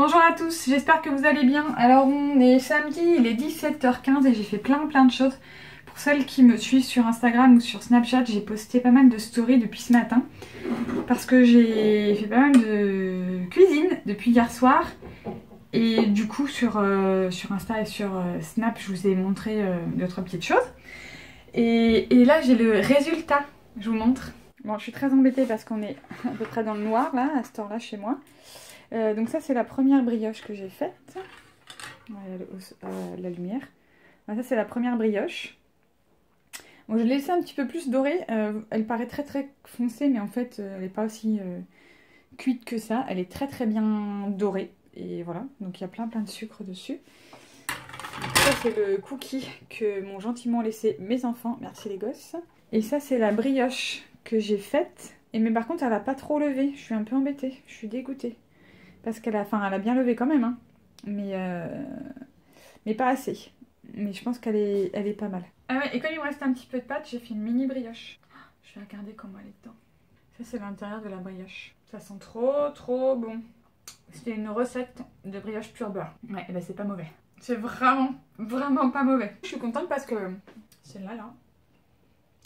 Bonjour à tous, j'espère que vous allez bien. Alors on est samedi, il est 17h15 et j'ai fait plein de choses. Pour celles qui me suivent sur Instagram ou sur Snapchat, j'ai posté pas mal de stories depuis ce matin. Parce que j'ai fait pas mal de cuisine depuis hier soir. Et du coup sur Insta et sur Snap, je vous ai montré d'autres petites choses. Et là j'ai le résultat, je vous montre. Bon, je suis très embêtée parce qu'on est à peu près dans le noir là, à cette heure-là chez moi. Donc ça c'est la première brioche que j'ai faite. La lumière. Ça c'est la première brioche. Bon, je l'ai laissée un petit peu plus dorée. Elle paraît très foncée, mais en fait elle n'est pas aussi cuite que ça. Elle est très bien dorée. Et voilà, donc il y a plein de sucre dessus. Ça c'est le cookie que m'ont gentiment laissé mes enfants. Merci les gosses. Et ça c'est la brioche que j'ai faite. Mais par contre elle n'a pas trop levé. Je suis un peu embêtée. Je suis dégoûtée. Parce qu'elle a, elle a bien levé quand même, hein. Mais pas assez. Mais je pense qu'elle est pas mal. Ah ouais, et comme il me reste un petit peu de pâte, j'ai fait une mini brioche. Je vais regarder comment elle est dedans. Ça c'est l'intérieur de la brioche. Ça sent trop bon. C'était une recette de brioche pur beurre. Ouais, et ben c'est pas mauvais. C'est vraiment pas mauvais. Je suis contente parce que celle-là, là,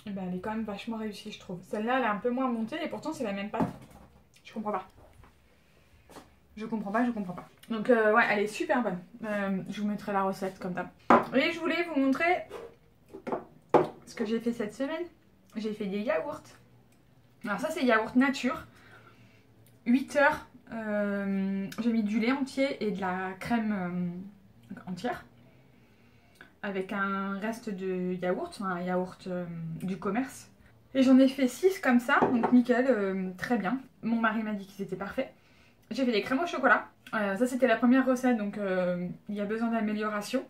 et ben elle est quand même vachement réussie, je trouve. Celle-là, elle est un peu moins montée et pourtant c'est la même pâte. Je comprends pas. Je comprends pas. Donc ouais, elle est super bonne. Je vous mettrai la recette comme ça. Et je voulais vous montrer ce que j'ai fait cette semaine. J'ai fait des yaourts. Alors ça c'est yaourt nature. 8 heures. J'ai mis du lait entier et de la crème entière. Avec un reste de yaourt, un yaourt du commerce. Et j'en ai fait 6 comme ça, donc nickel, très bien. Mon mari m'a dit qu'ils étaient parfaits. J'ai fait des crèmes au chocolat. Ça c'était la première recette, donc il y a besoin d'amélioration.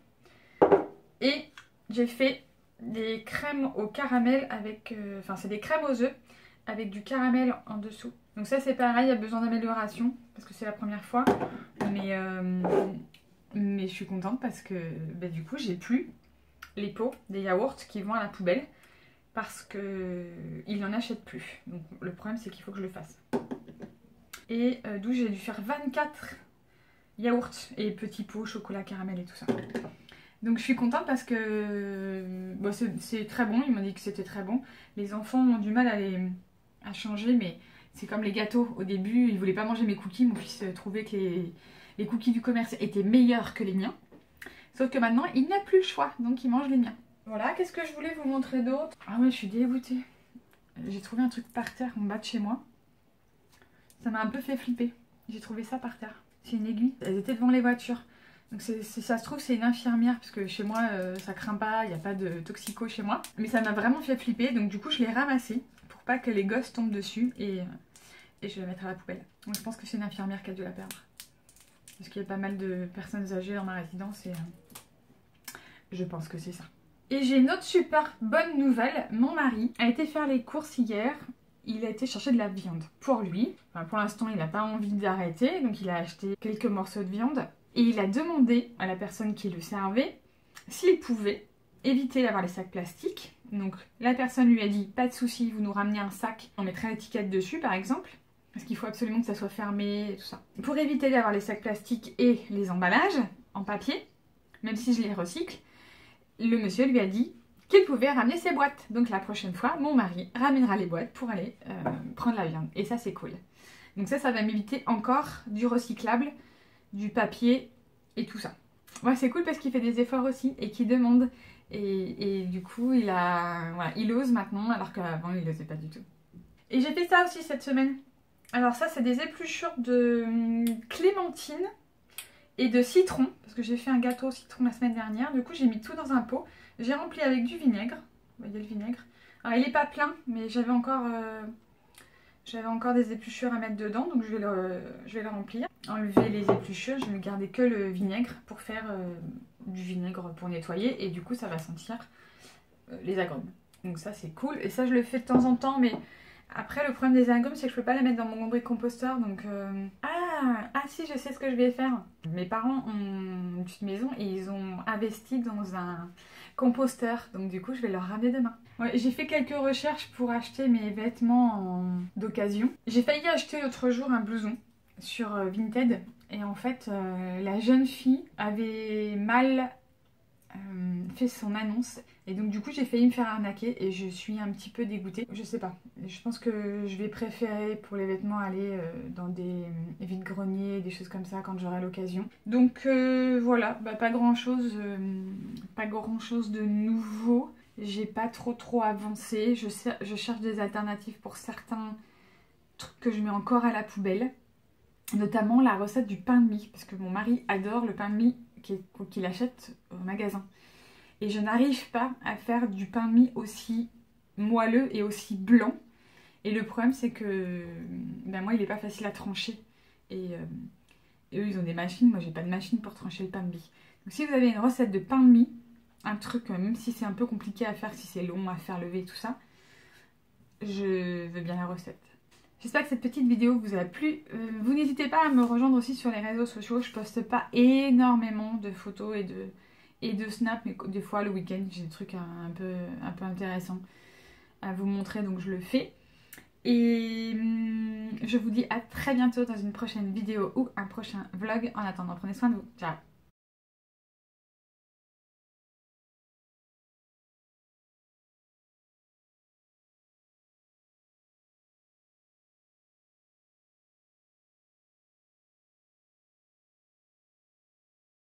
Et j'ai fait des crèmes au caramel avec... Enfin c'est des crèmes aux œufs avec du caramel en dessous. Donc ça c'est pareil, il y a besoin d'amélioration parce que c'est la première fois. Mais je suis contente parce que du coup j'ai plus les pots des yaourts qui vont à la poubelle. Parce qu'ils n'en achètent plus. Donc le problème c'est qu'il faut que je le fasse. Et d'où j'ai dû faire 24 yaourts et petits pots, chocolat, caramel et tout ça. Donc je suis contente parce que bon, c'est très bon, ils m'ont dit que c'était très bon. Les enfants ont du mal à changer, mais c'est comme les gâteaux. Au début, ils voulaient pas manger mes cookies, mon fils trouvait que les cookies du commerce étaient meilleurs que les miens. Sauf que maintenant, il n'a plus le choix, donc il mange les miens. Voilà, qu'est-ce que je voulais vous montrer d'autre? Ah ouais, je suis dégoûtée. J'ai trouvé un truc par terre en bas de chez moi. Ça m'a un peu fait flipper. J'ai trouvé ça par terre. C'est une aiguille. Elles étaient devant les voitures. Donc si ça se trouve c'est une infirmière. Parce que chez moi ça craint pas. Il n'y a pas de toxico chez moi. Mais ça m'a vraiment fait flipper. Donc du coup je l'ai ramassée. Pour pas que les gosses tombent dessus. Et je vais la mettre à la poubelle. Donc je pense que c'est une infirmière qui a dû la perdre. Parce qu'il y a pas mal de personnes âgées dans ma résidence. Et je pense que c'est ça. Et j'ai une autre super bonne nouvelle. Mon mari a été faire les courses hier. Il a été chercher de la viande pour lui. Enfin, pour l'instant, il n'a pas envie d'arrêter, donc il a acheté quelques morceaux de viande. Et il a demandé à la personne qui le servait s'il pouvait éviter d'avoir les sacs plastiques. Donc la personne lui a dit, pas de souci, vous nous ramenez un sac, on mettra l'étiquette dessus par exemple. Parce qu'il faut absolument que ça soit fermé et tout ça. Pour éviter d'avoir les sacs plastiques et les emballages en papier, même si je les recycle, le monsieur lui a dit qu'il pouvait ramener ses boîtes. Donc la prochaine fois, mon mari ramènera les boîtes pour aller prendre la viande. Et ça, c'est cool. Donc ça va m'éviter encore du recyclable, du papier et tout ça. Ouais, c'est cool parce qu'il fait des efforts aussi et qu'il demande. Et du coup, il ose maintenant alors qu'avant, il n'osait pas du tout. Et j'ai fait ça aussi cette semaine. Alors ça, c'est des épluchures de clémentine et de citron. Parce que j'ai fait un gâteau au citron la semaine dernière. Du coup, j'ai mis tout dans un pot. J'ai rempli avec du vinaigre. Vous voyez le vinaigre. Alors il n'est pas plein, mais j'avais encore des épluchures à mettre dedans, donc je vais le remplir. Enlever les épluchures, je vais garder que le vinaigre pour faire du vinaigre pour nettoyer. Et du coup ça va sentir les agrumes. Donc ça c'est cool. Et ça je le fais de temps en temps, mais après le problème des agrumes c'est que je peux pas les mettre dans mon lombricomposteur. Donc ah si, je sais ce que je vais faire. Mes parents ont une petite maison et ils ont investi dans un composteur, donc du coup je vais leur ramener demain. Ouais, j'ai fait quelques recherches pour acheter mes vêtements d'occasion. J'ai failli acheter l'autre jour un blouson sur Vinted Et en fait, la jeune fille avait mal fait son annonce. Et donc du coup, j'ai failli me faire arnaquer et je suis un petit peu dégoûtée. Je sais pas. Je pense que je vais préférer pour les vêtements aller dans des vides-greniers, des choses comme ça quand j'aurai l'occasion. Donc voilà, bah, pas grand chose de nouveau. J'ai pas trop avancé. Je cherche des alternatives pour certains trucs que je mets encore à la poubelle. Notamment la recette du pain de mie. Parce que mon mari adore le pain de mie qu'il achète au magasin. Et je n'arrive pas à faire du pain de mie aussi moelleux et aussi blanc. Et le problème, c'est que ben moi, il n'est pas facile à trancher. Et eux, ils ont des machines. Moi, j'ai pas de machine pour trancher le pain de mie. Donc, si vous avez une recette de pain de mie, un truc, même si c'est un peu compliqué à faire, si c'est long à faire lever, tout ça, je veux bien la recette. J'espère que cette petite vidéo vous a plu. Vous n'hésitez pas à me rejoindre aussi sur les réseaux sociaux. Je poste pas énormément de photos et de snaps, mais des fois le week-end j'ai des trucs un peu intéressants à vous montrer, donc je le fais. Et je vous dis à très bientôt dans une prochaine vidéo ou un prochain vlog. En attendant, prenez soin de vous. Ciao!